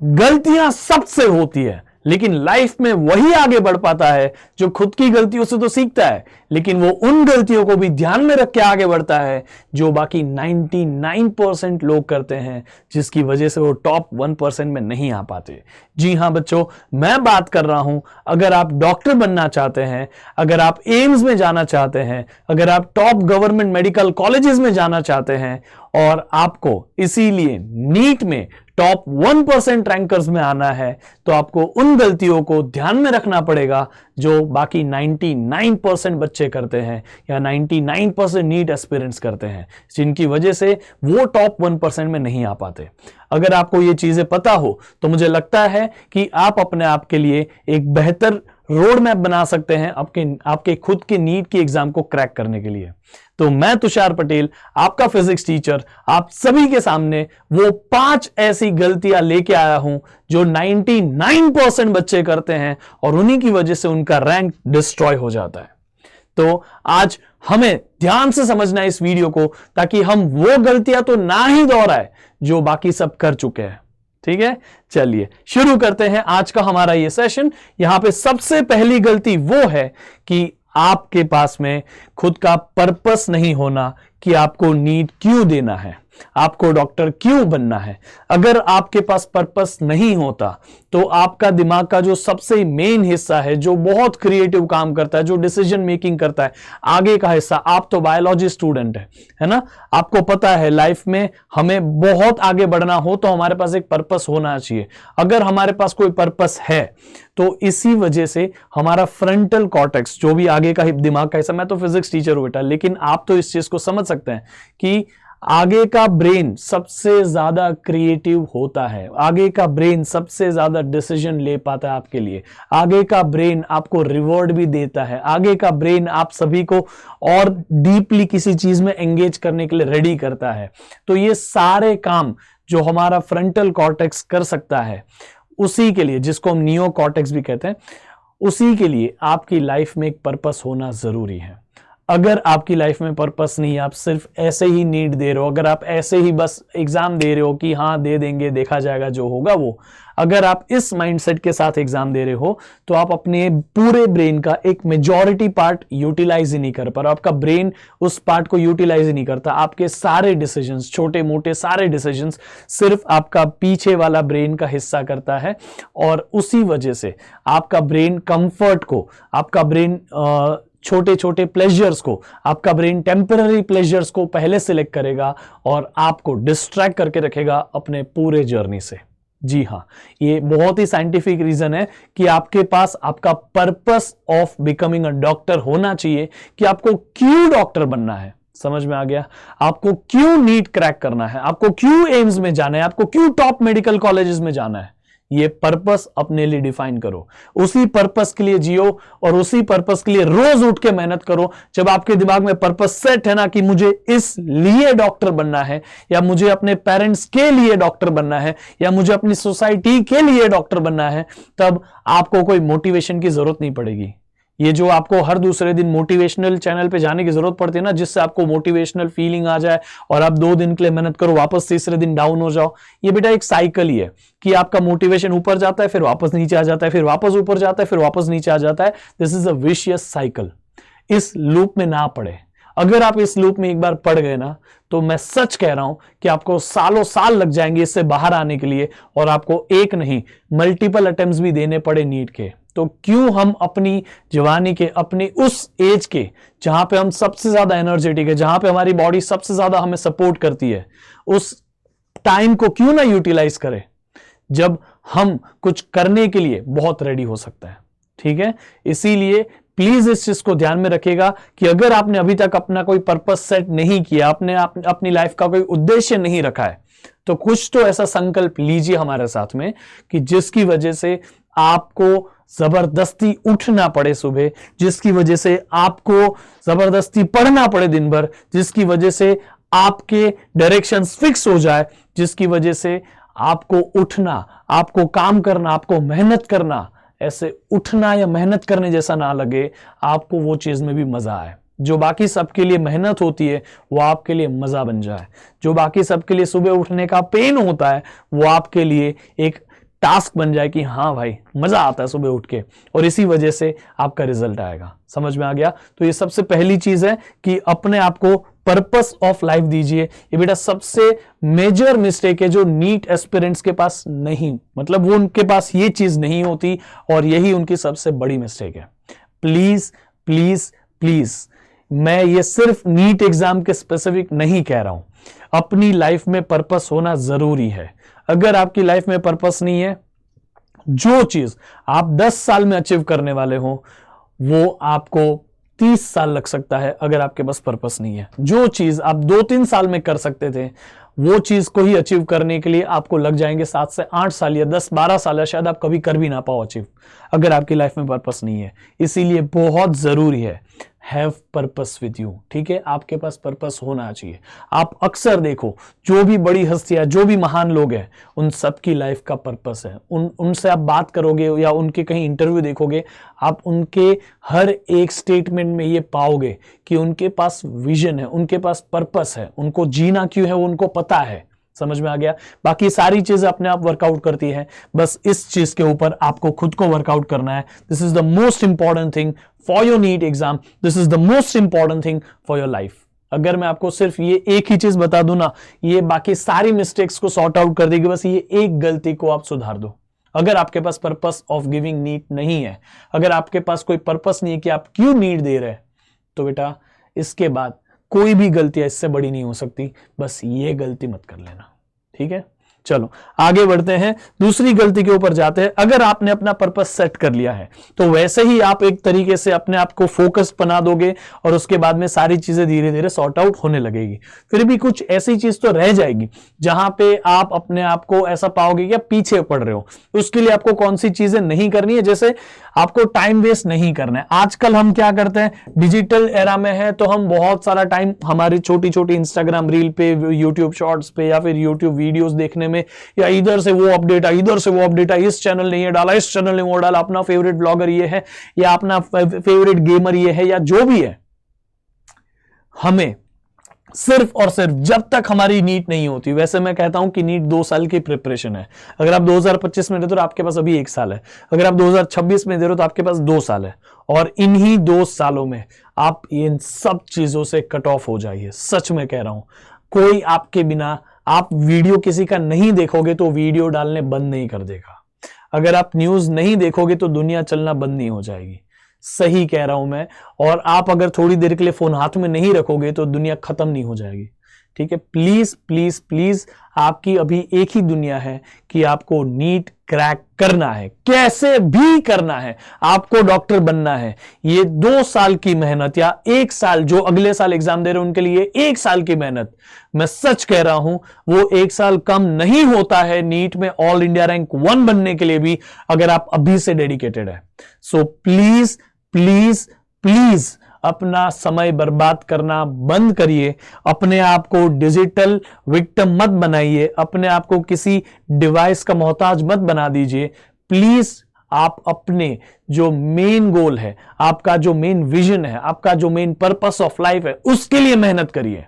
गलतियां सबसे होती है, लेकिन लाइफ में वही आगे बढ़ पाता है जो खुद की गलतियों से तो सीखता है, लेकिन वो उन गलतियों को भी ध्यान में रख के आगे बढ़ता है जो बाकी 99% लोग करते हैं, जिसकी वजह से वो टॉप 1% में नहीं आ पाते। जी हां बच्चों, मैं बात कर रहा हूं, अगर आप डॉक्टर बनना चाहते हैं, अगर आप एम्स में जाना चाहते हैं, अगर आप टॉप गवर्नमेंट मेडिकल कॉलेजेस में जाना चाहते हैं और आपको इसीलिए नीट में टॉप 1% रैंकर्स में आना है, तो आपको उन गलतियों को ध्यान में रखना पड़ेगा जो बाकी 99% बच्चे करते हैं या 99% नीट एस्पिरेंट्स करते हैं, जिनकी वजह से वो टॉप 1% में नहीं आ पाते। अगर आपको ये चीजें पता हो तो मुझे लगता है कि आप अपने आप के लिए एक बेहतर रोड मैप बना सकते हैं आपके खुद के नीट की एग्जाम को क्रैक करने के लिए। तो मैं तुषार पटेल, आपका फिजिक्स टीचर, आप सभी के सामने वो 5 ऐसी गलतियां लेके आया हूं जो 99% बच्चे करते हैं और उन्हीं की वजह से उनका रैंक डिस्ट्रॉय हो जाता है। तो आज हमें ध्यान से समझना है इस वीडियो को, ताकि हम वो गलतियां तो ना ही दोहराए जो बाकी सब कर चुके हैं। ठीक है, चलिए शुरू करते हैं आज का हमारा ये सेशन। यहां पे सबसे पहली गलती वो है कि आपके पास में खुद का पर्पस नहीं होना कि आपको नीट क्यों देना है, आपको डॉक्टर क्यों बनना है। अगर आपके पास पर्पस नहीं होता तो आपका दिमाग का जो सबसे मेन हिस्सा है, जो बहुत क्रिएटिव काम करता है, जो डिसीजन मेकिंग करता है, आगे का हिस्सा, आप तो बायोलॉजी स्टूडेंट है ना, आपको पता है लाइफ में हमें बहुत आगे बढ़ना हो तो हमारे पास एक पर्पस होना चाहिए। अगर हमारे पास कोई पर्पस है तो इसी वजह से हमारा फ्रंटल कॉर्टेक्स, जो भी आगे का दिमाग का हिस्सा, मैं तो फिजिक्स टीचर हूं बेटा, लेकिन आप तो इस चीज को समझ सकते हैं कि आगे का ब्रेन सबसे ज्यादा क्रिएटिव होता है, आगे का ब्रेन सबसे ज्यादा डिसीजन ले पाता है आपके लिए, आगे का ब्रेन आपको रिवॉर्ड भी देता है, आगे का ब्रेन आप सभी को और डीपली किसी चीज में एंगेज करने के लिए रेडी करता है। तो ये सारे काम जो हमारा फ्रंटल कॉर्टेक्स कर सकता है, उसी के लिए, जिसको हम नियो कॉर्टेक्स भी कहते हैं, उसी के लिए आपकी लाइफ में एक पर्पस होना जरूरी है। अगर आपकी लाइफ में पर्पस नहीं है, आप सिर्फ ऐसे ही नीट दे रहे हो, अगर आप ऐसे ही बस एग्जाम दे रहे हो कि हाँ दे देंगे, देखा जाएगा जो होगा वो, अगर आप इस माइंडसेट के साथ एग्जाम दे रहे हो तो आप अपने पूरे ब्रेन का एक मेजॉरिटी पार्ट यूटिलाइज ही नहीं कर पा रहे। आपका ब्रेन उस पार्ट को यूटिलाइज ही नहीं करता। आपके सारे डिसीजंस, छोटे मोटे सारे डिसीजंस, सिर्फ आपका पीछे वाला ब्रेन का हिस्सा करता है, और उसी वजह से आपका ब्रेन कंफर्ट को, आपका ब्रेन छोटे छोटे प्लेजर्स को, आपका ब्रेन टेम्पररी प्लेजर्स को पहले सिलेक्ट करेगा और आपको डिस्ट्रैक्ट करके रखेगा अपने पूरे जर्नी से। जी हां, ये बहुत ही साइंटिफिक रीजन है कि आपके पास आपका purpose of becoming a doctor होना चाहिए, कि आपको क्यों डॉक्टर बनना है। समझ में आ गया? आपको क्यों नीट क्रैक करना है, आपको क्यों एम्स में जाना है, आपको क्यों टॉप मेडिकल कॉलेजेस में जाना है। ये पर्पस अपने लिए डिफाइन करो, उसी पर्पस के लिए जियो और उसी पर्पस के लिए रोज उठ के मेहनत करो। जब आपके दिमाग में पर्पस सेट है ना कि मुझे इस लिए डॉक्टर बनना है, या मुझे अपने पेरेंट्स के लिए डॉक्टर बनना है, या मुझे अपनी सोसाइटी के लिए डॉक्टर बनना है, तब आपको कोई मोटिवेशन की जरूरत नहीं पड़ेगी। ये जो आपको हर दूसरे दिन मोटिवेशनल चैनल पे जाने की जरूरत पड़ती है ना, जिससे आपको मोटिवेशनल फीलिंग आ जाए और आप 2 दिन के लिए मेहनत करो, वापस तीसरे दिन डाउन हो जाओ, ये बेटा एक साइकिल ही है कि आपका मोटिवेशन ऊपर जाता है, फिर वापस नीचे आ जाता है, फिर वापस ऊपर जाता है, फिर वापस नीचे आ जाता है। This is a vicious cycle. इस लूप में ना पड़े। अगर आप इस लूप में एक बार पड़ गए ना, तो मैं सच कह रहा हूं कि आपको सालों साल लग जाएंगे इससे बाहर आने के लिए, और आपको एक नहीं मल्टीपल अटेम्प्ट्स भी देने पड़े नीट के। तो क्यों हम अपनी जवानी के, अपनी उस एज के जहां पे हम सबसे ज्यादा एनर्जेटिक है, जहां पे हमारी बॉडी सबसे ज्यादा हमें सपोर्ट करती है, उस टाइम को क्यों ना यूटिलाइज करें जब हम कुछ करने के लिए बहुत रेडी हो सकता है। ठीक है, इसीलिए प्लीज इस चीज को ध्यान में रखिएगा कि अगर आपने अभी तक अपना कोई पर्पस सेट नहीं किया, आपने अपनी लाइफ का कोई उद्देश्य नहीं रखा है, तो कुछ तो ऐसा संकल्प लीजिए हमारे साथ में कि जिसकी वजह से आपको जबरदस्ती उठना पड़े सुबह, जिसकी वजह से आपको जबरदस्ती पढ़ना पड़े दिन भर, जिसकी वजह से आपके डायरेक्शंस फिक्स हो जाए, जिसकी वजह से आपको उठना, आपको काम करना, आपको मेहनत करना ऐसे उठना या मेहनत करने जैसा ना लगे, आपको वो चीज में भी मजा आए। जो बाकी सबके लिए मेहनत होती है वो आपके लिए मजा बन जाए। जो बाकी सबके लिए सुबह उठने का पेन होता है वो आपके लिए एक टास्क बन जाए कि हाँ भाई मजा आता है सुबह उठ के, और इसी वजह से आपका रिजल्ट आएगा। समझ में आ गया? तो ये सबसे पहली चीज है कि अपने आप को पर्पस ऑफ लाइफ दीजिए। ये बेटा सबसे मेजर मिस्टेक है जो नीट एस्पिरेंट्स के पास नहीं, मतलब वो उनके पास ये चीज नहीं होती, और यही उनकी सबसे बड़ी मिस्टेक है। प्लीज प्लीज प्लीज, मैं ये सिर्फ नीट एग्जाम के स्पेसिफिक नहीं कह रहा हूं, अपनी लाइफ में पर्पस होना जरूरी है। अगर आपकी लाइफ में पर्पस नहीं है, जो चीज आप 10 साल में अचीव करने वाले हो वो आपको 30 साल लग सकता है, अगर आपके पास पर्पस नहीं है। जो चीज आप 2-3 साल में कर सकते थे, वो चीज को ही अचीव करने के लिए आपको लग जाएंगे 7 से 8 साल या 10-12 साल, या शायद आप कभी कर भी ना पाओ अचीव, अगर आपकी लाइफ में पर्पस नहीं है। इसीलिए बहुत जरूरी है हैव पर्पस विद यू। ठीक है, आपके पास पर्पस होना चाहिए। आप अक्सर देखो जो भी बड़ी हस्तियां, जो भी महान लोग हैं, उन सबकी लाइफ का पर्पस है। उनसे आप बात करोगे या उनके कहीं इंटरव्यू देखोगे, आप उनके हर एक स्टेटमेंट में ये पाओगे कि उनके पास विजन है, उनके पास पर्पस है, उनको जीना क्यों है वो उनको पता है। समझ में आ गया? बाकी सारी चीजें अपने आप वर्कआउट करती है, बस इस चीज के ऊपर आपको खुद को वर्कआउट करना है। This is the most important thing for your NEET exam, this is the most important thing for your life. अगर मैं आपको सिर्फ ये एक ही चीज बता दूं ना, ये बाकी सारी मिस्टेक्स को सॉर्ट आउट कर देगी। बस ये एक गलती को आप सुधार दो। अगर आपके पास पर्पस ऑफ गिविंग नीट नहीं है, अगर आपके पास कोई पर्पस नहीं है कि आप क्यों नीट दे रहे हैं, तो बेटा इसके बाद कोई भी गलतियां इससे बड़ी नहीं हो सकती। बस ये गलती मत कर लेना। ठीक है, चलो आगे बढ़ते हैं, दूसरी गलती के ऊपर जाते हैं। अगर आपने अपना पर्पस सेट कर लिया है तो वैसे ही आप एक तरीके से अपने आप को फोकस्ड बना दोगे, और उसके बाद में सारी चीजें धीरे धीरे सॉर्ट आउट होने लगेगी। फिर भी कुछ ऐसी चीज तो रह जाएगी जहां पे आप अपने आप को ऐसा पाओगे कि आप पीछे पड़ रहे हो। उसके लिए आपको कौन सी चीजें नहीं करनी है, जैसे आपको टाइम वेस्ट नहीं करना है। आजकल हम क्या करते हैं, डिजिटल एरा में है तो हम बहुत सारा टाइम हमारी छोटी छोटी इंस्टाग्राम रील पे, यूट्यूब शॉर्ट्स पे, या फिर यूट्यूब वीडियोस देखने में, या इधर से वो अपडेट आई, इधर से वो अपडेट आई, इस चैनल ने ये डाला, इस चैनल ने वो डाला, अपना फेवरेट ब्लॉगर ये है, या अपना फेवरेट गेमर ये है, या जो भी है। हमें सिर्फ और सिर्फ जब तक हमारी नीट नहीं होती, वैसे मैं कहता हूं कि नीट 2 साल की प्रिपरेशन है। अगर आप 2025 में दे रहे हो तो आपके पास अभी 1 साल है, अगर आप 2026 में दे रहे हो तो आपके पास 2 साल है, और इन्हीं 2 सालों में आप इन सब चीजों से कट ऑफ हो जाइए। सच में कह रहा हूं, कोई आपके बिना, आप वीडियो किसी का नहीं देखोगे तो वीडियो डालने बंद नहीं कर देगा। अगर आप न्यूज नहीं देखोगे तो दुनिया चलना बंद नहीं हो जाएगी। सही कह रहा हूं मैं। और आप अगर थोड़ी देर के लिए फोन हाथ में नहीं रखोगे तो दुनिया खत्म नहीं हो जाएगी। ठीक है, प्लीज प्लीज प्लीज, आपकी अभी एक ही दुनिया है कि आपको नीट क्रैक करना है, कैसे भी करना है, आपको डॉक्टर बनना है। ये 2 साल की मेहनत, या 1 साल, जो अगले साल एग्जाम दे रहे हैं उनके लिए 1 साल की मेहनत, मैं सच कह रहा हूं वो 1 साल कम नहीं होता है नीट में ऑल इंडिया रैंक 1 बनने के लिए भी, अगर आप अभी से डेडिकेटेड है। सो प्लीज प्लीज प्लीज अपना समय बर्बाद करना बंद करिए। अपने आप को डिजिटल विक्टिम मत बनाइए, अपने आप को किसी डिवाइस का मोहताज मत बना दीजिए। प्लीज आप अपने जो मेन गोल है, आपका जो मेन विजन है, आपका जो मेन पर्पस ऑफ लाइफ है, उसके लिए मेहनत करिए।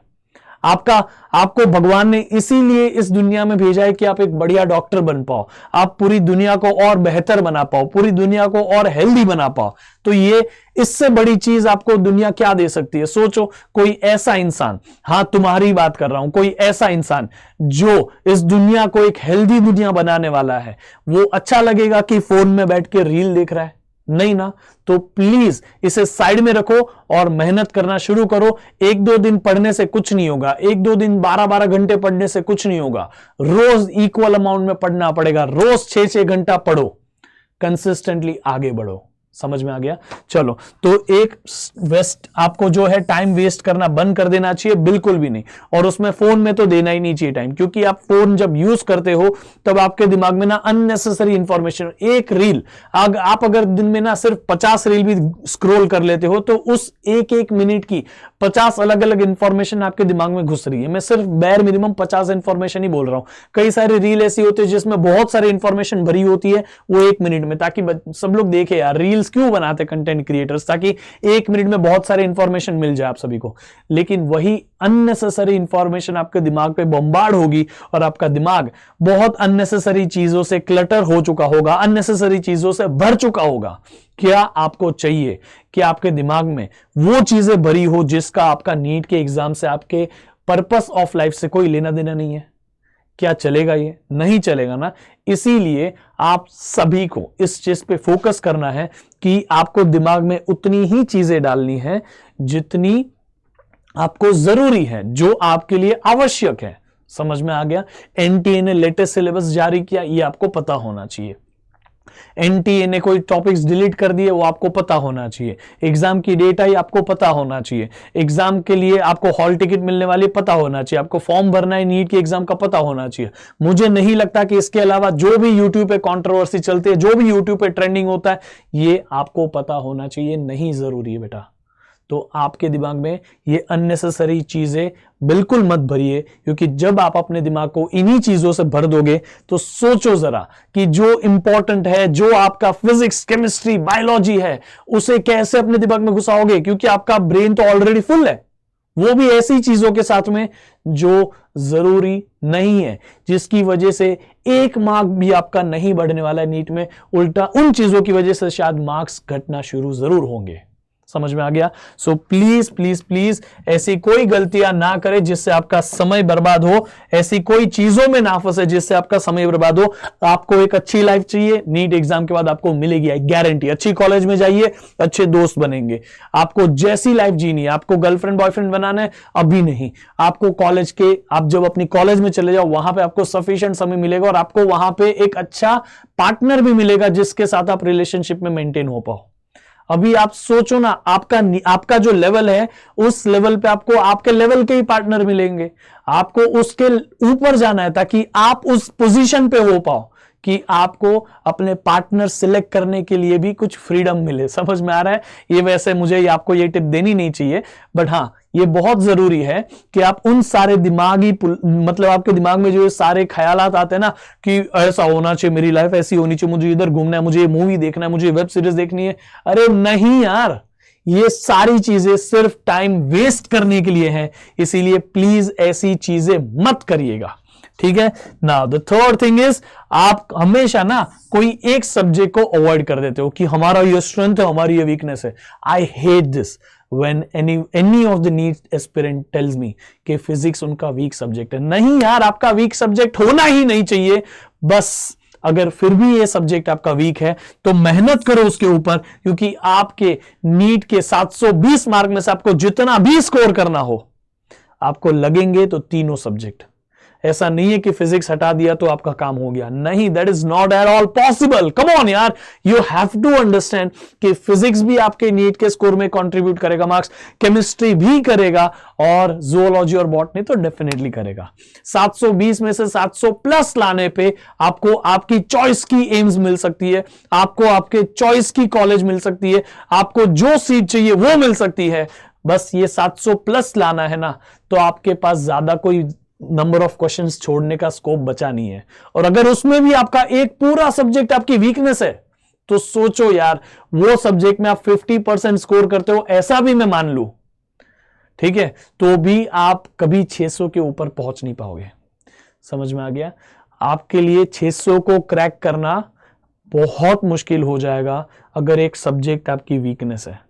आपको भगवान ने इसीलिए इस दुनिया में भेजा है कि आप एक बढ़िया डॉक्टर बन पाओ, आप पूरी दुनिया को और बेहतर बना पाओ, पूरी दुनिया को और हेल्दी बना पाओ। तो ये इससे बड़ी चीज आपको दुनिया क्या दे सकती है? सोचो, कोई ऐसा इंसान, हां तुम्हारी बात कर रहा हूं, कोई ऐसा इंसान जो इस दुनिया को एक हेल्दी दुनिया बनाने वाला है, वो अच्छा लगेगा कि फोन में बैठ के रील देख रहा है? नहीं ना। तो प्लीज इसे साइड में रखो और मेहनत करना शुरू करो। 1-2 दिन पढ़ने से कुछ नहीं होगा, 1-2 दिन 12-12 घंटे पढ़ने से कुछ नहीं होगा। रोज इक्वल अमाउंट में पढ़ना पड़ेगा, रोज 6-6 घंटा पढ़ो, कंसिस्टेंटली आगे बढ़ो। समझ में आ गया? चलो, तो एक वेस्ट, आपको जो है टाइम वेस्ट करना बंद कर देना चाहिए, बिल्कुल भी नहीं। और उसमें फोन में तो देना ही नहीं चाहिए टाइम, क्योंकि आप फोन जब यूज करते हो तब आपके दिमाग में ना अननेसेसरी इंफॉर्मेशन, एक रील, आप अगर दिन में ना सिर्फ 50 रील भी स्क्रॉल कर लेते हो तो उस एक मिनट की 50 अलग अलग इंफॉर्मेशन आपके दिमाग में घुस रही है। मैं सिर्फ बैर मिनिमम 50 इंफॉर्मेशन ही बोल रहा हूं। कई सारी रील ऐसी होती है जिसमें बहुत सारी इंफॉर्मेशन भरी होती है वो 1 मिनट में, ताकि सब लोग देखे यार, रील रील्स क्यों बनाते कंटेंट क्रिएटर्स, ताकि 1 मिनट में बहुत सारे इंफॉर्मेशन मिल जाए आप सभी को। लेकिन वही अननेसेसरी इंफॉर्मेशन आपके दिमाग पे बम्बार्ड होगी और आपका दिमाग बहुत अननेसेसरी चीजों से क्लटर हो चुका होगा, अननेसेसरी चीजों से भर चुका होगा। क्या आपको चाहिए कि आपके दिमाग में वो चीजें भरी हो जिसका आपका नीट के एग्जाम से, आपके पर्पस ऑफ लाइफ से कोई लेना देना नहीं है? क्या चलेगा? ये नहीं चलेगा ना। इसीलिए आप सभी को इस चीज पे फोकस करना है कि आपको दिमाग में उतनी ही चीजें डालनी है जितनी आपको जरूरी है, जो आपके लिए आवश्यक है। समझ में आ गया? एनटीए ने लेटेस्ट सिलेबस जारी किया, ये आपको पता होना चाहिए। एनटीए ने कोई टॉपिक्स डिलीट कर दिए, वो आपको पता होना चाहिए। एग्जाम की डेट आई, आपको पता होना चाहिए। एग्जाम के लिए आपको हॉल टिकट मिलने वाली पता होना चाहिए। आपको फॉर्म भरना है नीट के एग्जाम का पता होना चाहिए। मुझे नहीं लगता कि इसके अलावा जो भी यूट्यूब पे कंट्रोवर्सी चलती है, जो भी यूट्यूब पे ट्रेंडिंग होता है, ये आपको पता होना चाहिए। नहीं जरूरी है बेटा। तो आपके दिमाग में ये अननेसेसरी चीजें बिल्कुल मत भरिए, क्योंकि जब आप अपने दिमाग को इन्हीं चीजों से भर दोगे तो सोचो जरा कि जो इंपॉर्टेंट है, जो आपका फिजिक्स, केमिस्ट्री, बायोलॉजी है, उसे कैसे अपने दिमाग में घुसाओगे, क्योंकि आपका ब्रेन तो ऑलरेडी फुल है, वो भी ऐसी चीजों के साथ में जो जरूरी नहीं है, जिसकी वजह से 1 मार्क भी आपका नहीं बढ़ने वाला है नीट में। उल्टा उन चीजों की वजह से शायद मार्क्स घटना शुरू जरूर होंगे। समझ में आ गया? सो प्लीज प्लीज प्लीज ऐसी कोई गलतियां ना करें जिससे आपका समय बर्बाद हो, ऐसी कोई चीजों में ना फंसे जिससे आपका समय बर्बाद हो। आपको एक अच्छी लाइफ चाहिए, नीट एग्जाम के बाद आपको मिलेगी गारंटी। अच्छी कॉलेज में जाइए, अच्छे दोस्त बनेंगे। आपको जैसी लाइफ जीनी है, आपको गर्लफ्रेंड बॉयफ्रेंड बनाना है, अभी नहीं। आपको कॉलेज के, आप जब अपनी कॉलेज में चले जाओ, वहां पे आपको सफिशिएंट समय मिलेगा और आपको वहां पे एक अच्छा पार्टनर भी मिलेगा जिसके साथ आप रिलेशनशिप में मेंटेन हो पाओ। अभी आप सोचो ना, आपका जो लेवल है, उस लेवल पे आपको आपके लेवल के ही पार्टनर मिलेंगे। आपको उसके ऊपर जाना है ताकि आप उस पोजीशन पे हो पाओ कि आपको अपने पार्टनर सिलेक्ट करने के लिए भी कुछ फ्रीडम मिले। समझ में आ रहा है? ये वैसे मुझे आपको ये टिप देनी नहीं चाहिए, बट हाँ, ये बहुत जरूरी है कि आप उन सारे दिमागी, मतलब आपके दिमाग में जो सारे ख्यालात आते हैं ना कि ऐसा होना चाहिए, मेरी लाइफ ऐसी होनी चाहिए, मुझे इधर घूमना है, मुझे ये मूवी देखना है, मुझे वेब सीरीज देखनी है। अरे नहीं यार, ये सारी चीजें सिर्फ टाइम वेस्ट करने के लिए हैं। इसीलिए प्लीज ऐसी चीजें मत करिएगा, ठीक है? Now the third thing is, आप हमेशा ना कोई एक सब्जेक्ट को अवॉइड कर देते हो कि हमारा ये स्ट्रेंथ है, हमारी ये वीकनेस है। I hate this when any of the NEET aspirant tells me कि फिजिक्स उनका वीक सब्जेक्ट है। नहीं यार, आपका वीक सब्जेक्ट होना ही नहीं चाहिए। बस अगर फिर भी ये सब्जेक्ट आपका वीक है तो मेहनत करो उसके ऊपर, क्योंकि आपके नीट के 720 मार्क में से आपको जितना भी स्कोर करना हो, आपको लगेंगे तो तीनों सब्जेक्ट। ऐसा नहीं है कि फिजिक्स हटा दिया तो आपका काम हो गया। नहीं, that is not at all possible. Come on यार, यू हैव टू अंडरस्टैंड कि फिजिक्स भी आपके नीट के स्कोर में कंट्रीब्यूट करेगा मार्क्स, केमिस्ट्री भी करेगा, और जूलॉजी और बॉटनी तो डेफिनेटली करेगा। 720 में से 700 प्लस लाने पे आपको आपकी चॉइस की एम्स मिल सकती है, आपको आपके चॉइस की कॉलेज मिल सकती है, आपको जो सीट चाहिए वो मिल सकती है। बस ये 700 प्लस लाना है ना, तो आपके पास ज्यादा कोई नंबर ऑफ क्वेश्चंस छोड़ने का स्कोप बचा नहीं है। और अगर उसमें भी आपका एक पूरा सब्जेक्ट आपकी वीकनेस है, तो सोचो यार, वो सब्जेक्ट में आप 50% स्कोर करते हो, ऐसा भी मैं मान लूं, ठीक है, तो भी आप कभी 600 के ऊपर पहुंच नहीं पाओगे। समझ में आ गया? आपके लिए 600 को क्रैक करना बहुत मुश्किल हो जाएगा अगर एक सब्जेक्ट आपकी वीकनेस है।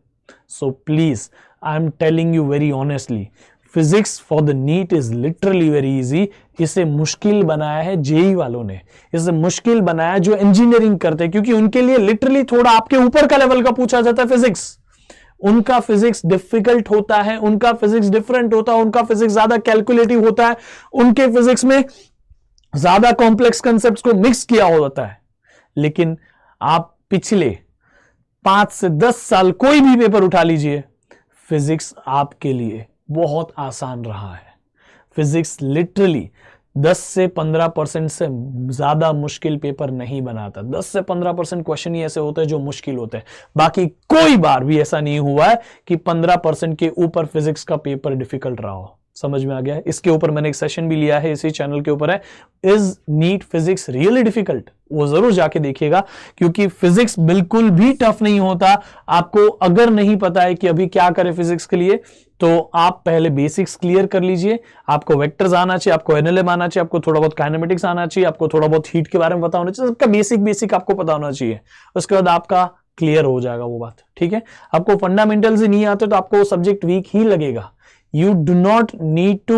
So please, I am telling you very honestly, physics for the NEET is literally very easy. इसे मुश्किल बनाया है जेई वालों ने, इसे मुश्किल बनाया जो इंजीनियरिंग करते हैं, क्योंकि उनके लिए लिटरली थोड़ा आपके ऊपर का लेवल का पूछा जाता है फिजिक्स। उनका फिजिक्स डिफिकल्ट होता है, उनका फिजिक्स डिफरेंट होता है, उनका फिजिक्स ज्यादा कैलकुलेटिव होता है, उनके फिजिक्स में ज्यादा कॉम्प्लेक्स कंसेप्ट्स को मिक्स किया होता है। लेकिन आप पिछले 5 से 10 साल कोई भी पेपर उठा लीजिए, फिजिक्स आपके लिए बहुत आसान रहा है। फिजिक्स लिटरली 10 से 15% से ज्यादा मुश्किल पेपर नहीं बनाता। 10 से 15% क्वेश्चन ही ऐसे होते हैं जो मुश्किल होते हैं। बाकी कोई बार भी ऐसा नहीं हुआ है कि 15% के ऊपर फिजिक्स का पेपर डिफिकल्ट रहा हो। समझ में आ गया है? इसके ऊपर मैंने एक सेशन भी लिया है, इसी चैनल के ऊपर है, is NEET physics really difficult? वो जरूर जाके देखिएगा, क्योंकि फिजिक्स बिल्कुल भी टफ नहीं होता। आपको अगर नहीं पता है कि अभी क्या करें फिजिक्स के लिए, तो आप पहले बेसिक्स क्लियर कर लीजिए। आपको वेक्टर्स आना चाहिए, आपको एनएलएम आना चाहिए, आपको थोड़ा बहुत काइनेमेटिक्स आना चाहिए, आपको थोड़ा बहुत हीट के बारे में पता होना चाहिए, सबका बेसिक आपको पता होना चाहिए। उसके बाद आपका क्लियर हो जाएगा वो बात, ठीक है? आपको फंडामेंटल्स ही नहीं आते तो आपको सब्जेक्ट वीक ही लगेगा। You do not need to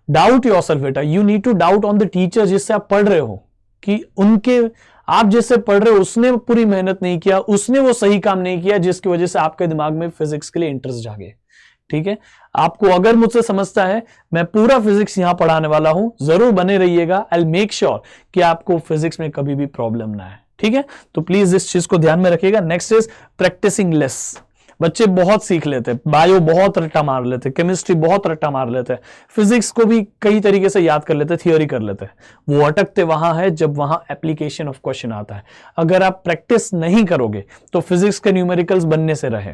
doubt yourself बेटा, you need to doubt on the teacher जिससे आप पढ़ रहे हो, कि उनके आप जिससे पढ़ रहे हो उसने पूरी मेहनत नहीं किया, उसने वो सही काम नहीं किया जिसकी वजह से आपके दिमाग में फिजिक्स के लिए इंटरेस्ट जागे, ठीक है? आपको अगर मुझसे समझता है, मैं पूरा फिजिक्स यहां पढ़ाने वाला हूं, जरूर बने रहिएगा। आई विल मेक श्योर कि आपको फिजिक्स में कभी भी प्रॉब्लम ना है, ठीक है? तो प्लीज इस चीज को ध्यान में रखिएगा। Next is practicing less. बच्चे बहुत सीख लेते हैं, बायो बहुत रट्टा मार लेते, केमिस्ट्री बहुत रट्टा मार लेते, फिजिक्स को भी कई तरीके से याद कर लेते, थियोरी कर लेते। वो अटकते वहां है जब वहां एप्लीकेशन ऑफ क्वेश्चन आता है। अगर आप प्रैक्टिस नहीं करोगे तो फिजिक्स के न्यूमेरिकल्स बनने से रहे।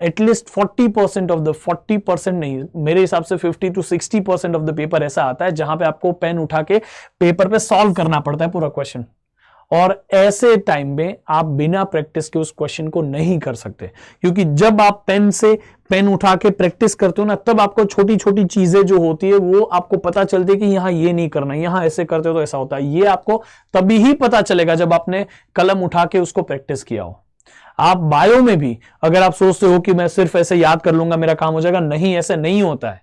एटलीस्ट 40% ऑफ द 40% नहीं, मेरे हिसाब से 50 to 60% ऑफ द पेपर ऐसा आता है जहां पे आपको पेन उठा के पेपर पे सॉल्व करना पड़ता है पूरा क्वेश्चन। और ऐसे टाइम में आप बिना प्रैक्टिस के उस क्वेश्चन को नहीं कर सकते, क्योंकि जब आप पेन उठा के प्रैक्टिस करते हो ना, तब आपको छोटी छोटी चीजें जो होती है वो आपको पता चलती है कि यहां ये नहीं करना, यहां ऐसे करते हो तो ऐसा होता है। ये आपको तभी ही पता चलेगा जब आपने कलम उठा के उसको प्रैक्टिस किया हो। आप बायो में भी अगर आप सोचते हो कि मैं सिर्फ ऐसे याद कर लूंगा मेरा काम हो जाएगा, नहीं, ऐसे नहीं होता है।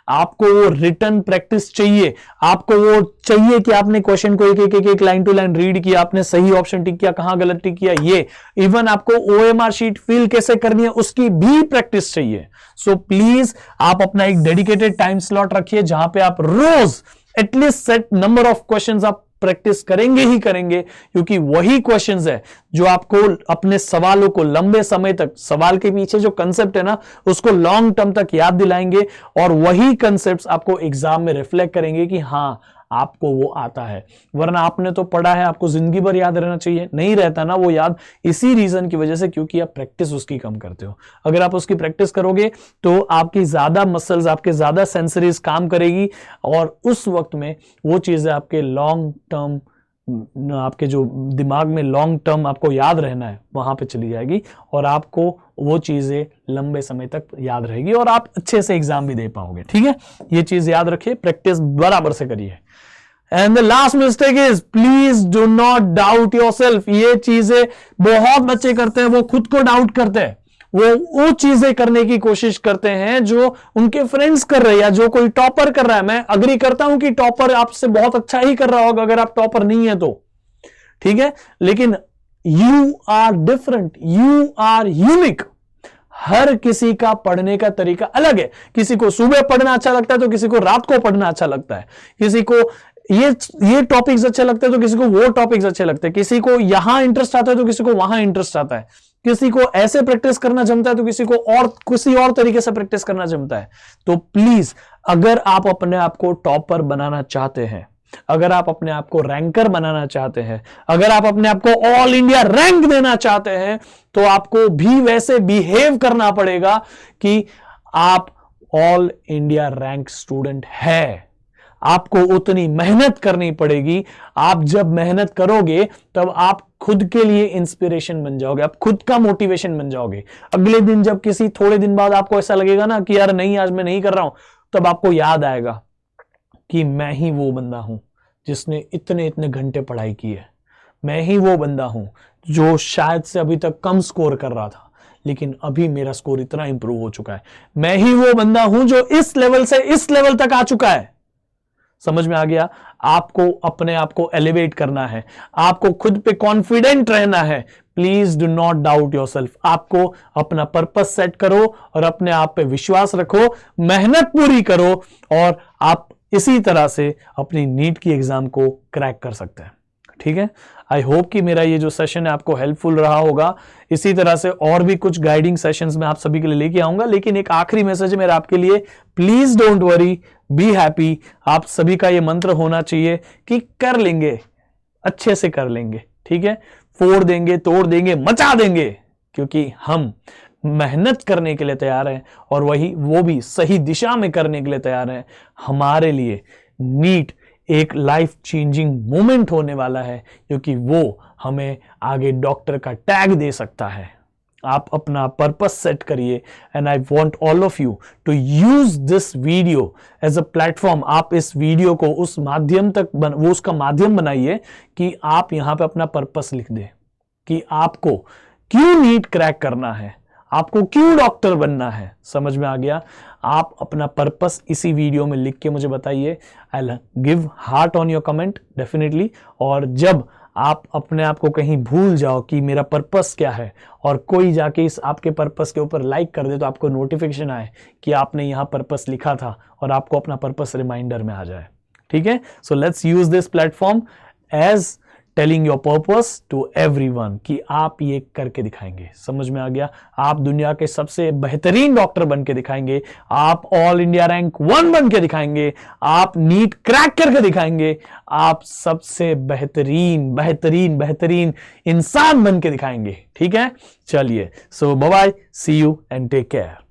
आपको वो रिटर्न प्रैक्टिस चाहिए, आपको वो चाहिए कि आपने क्वेश्चन को एक लाइन टू लाइन रीड किया, आपने सही ऑप्शन टिक किया, कहां गलत टिक किया, ये इवन आपको ओएमआर शीट फिल कैसे करनी है उसकी भी प्रैक्टिस चाहिए। सो प्लीज आप अपना एक डेडिकेटेड टाइम स्लॉट रखिए जहां पे आप रोज at least set number of questions आप प्रैक्टिस करेंगे ही करेंगे, क्योंकि वही क्वेश्चंस है जो आपको अपने सवालों को लंबे समय तक, सवाल के पीछे जो कंसेप्ट है ना उसको लॉन्ग टर्म तक याद दिलाएंगे, और वही कंसेप्ट्स आपको एग्जाम में रिफ्लेक्ट करेंगे कि हां आपको वो आता है। वरना आपने तो पढ़ा है, आपको जिंदगी भर याद रहना चाहिए, नहीं रहता ना वो याद, इसी रीजन की वजह से क्योंकि आप प्रैक्टिस उसकी कम करते हो। अगर आप उसकी प्रैक्टिस करोगे तो आपकी ज्यादा मसल्स, आपके ज्यादा सेंसरीज काम करेगी, और उस वक्त में वो चीजें आपके लॉन्ग टर्म, आपके जो दिमाग में लॉन्ग टर्म आपको याद रहना है वहां पे चली जाएगी, और आपको वो चीजें लंबे समय तक याद रहेगी और आप अच्छे से एग्जाम भी दे पाओगे, ठीक है? ये चीज याद रखिए, प्रैक्टिस बराबर से करिए। And the last mistake is please do not doubt yourself. ये चीजें बहुत बच्चे करते हैं, वो खुद को डाउट करते हैं, वो चीजें करने की कोशिश करते हैं जो उनके फ्रेंड्स कर रहे हैं या जो कोई टॉपर कर रहा है। मैं अग्री करता हूं कि टॉपर आपसे बहुत अच्छा ही कर रहा होगा अगर आप टॉपर नहीं है तो, ठीक है? लेकिन you are different, you are unique. हर किसी का पढ़ने का तरीका अलग है। किसी को सुबह पढ़ना अच्छा लगता है तो किसी को रात को पढ़ना अच्छा लगता है, किसी को ये टॉपिक्स अच्छे लगते हैं तो किसी को वो टॉपिक्स अच्छे लगते हैं, किसी को यहां इंटरेस्ट आता है तो किसी को वहां इंटरेस्ट आता है, किसी को ऐसे प्रैक्टिस करना जमता है तो किसी को और किसी और तरीके से प्रैक्टिस करना जमता है। तो प्लीज अगर आप अपने आप को टॉपर बनाना चाहते हैं, अगर आप अपने आप को रैंकर बनाना चाहते हैं, अगर आप अपने आप को ऑल इंडिया रैंक देना चाहते हैं, तो आपको भी वैसे बिहेव करना पड़ेगा कि आप ऑल इंडिया रैंक स्टूडेंट है। आपको उतनी मेहनत करनी पड़ेगी। आप जब मेहनत करोगे तब आप खुद के लिए इंस्पिरेशन बन जाओगे, आप खुद का मोटिवेशन बन जाओगे। अगले दिन जब किसी थोड़े दिन बाद आपको ऐसा लगेगा ना कि यार नहीं आज मैं नहीं कर रहा हूं, तब आपको याद आएगा कि मैं ही वो बंदा हूं जिसने इतने इतने घंटे पढ़ाई की है, मैं ही वो बंदा हूं जो शायद से अभी तक कम स्कोर कर रहा था लेकिन अभी मेरा स्कोर इतना इंप्रूव हो चुका है, मैं ही वो बंदा हूं जो इस लेवल से इस लेवल तक आ चुका है। समझ में आ गया? आपको अपने आप को एलिवेट करना है, आपको खुद पे कॉन्फिडेंट रहना है। Please do not doubt yourself. आपको अपना पर्पस सेट करो और अपने आप पे विश्वास रखो, मेहनत पूरी करो, और आप इसी तरह से अपनी नीट की एग्जाम को क्रैक कर सकते हैं, ठीक है? आई होप कि मेरा ये जो सेशन है आपको हेल्पफुल रहा होगा। इसी तरह से और भी कुछ गाइडिंग सेशंस मैं आप सभी के लिए लेके आऊंगा, लेकिन एक आखिरी मैसेज है मेरा आपके लिए, please don't worry, be happy. आप सभी का ये मंत्र होना चाहिए कि कर लेंगे, अच्छे से कर लेंगे, ठीक है? फोड़ देंगे, तोड़ देंगे, मचा देंगे, क्योंकि हम मेहनत करने के लिए तैयार हैं और वो भी सही दिशा में करने के लिए तैयार हैं, हमारे लिए नीट एक लाइफ चेंजिंग मोमेंट होने वाला है, क्योंकि वो हमें आगे डॉक्टर का टैग दे सकता है। आप अपना पर्पस सेट करिए and I want all of you to use this video as a platform. आप इस वीडियो को उस माध्यम तक वो उसका माध्यम बनाइए कि आप यहां पे अपना पर्पस लिख दें कि आपको क्यों नीट क्रैक करना है, आपको क्यों डॉक्टर बनना है। समझ में आ गया? आप अपना पर्पस इसी वीडियो में लिख के मुझे बताइए। I will give heart on your comment definitely. और जब आप अपने आप को कहीं भूल जाओ कि मेरा पर्पस क्या है और कोई जाके इस आपके पर्पस के ऊपर लाइक कर दे, तो आपको नोटिफिकेशन आए कि आपने यहां पर्पस लिखा था और आपको अपना पर्पस रिमाइंडर में आ जाए। ठीक है? So let's use this platform as telling your purpose to everyone कि आप ये करके दिखाएंगे। समझ में आ गया? आप दुनिया के सबसे बेहतरीन डॉक्टर बन के दिखाएंगे, आप ऑल इंडिया रैंक 1 बन के दिखाएंगे, आप नीट क्रैक करके दिखाएंगे, आप सबसे बेहतरीन बेहतरीन बेहतरीन इंसान बन के दिखाएंगे। ठीक है? चलिए, so bye bye, see you and take care.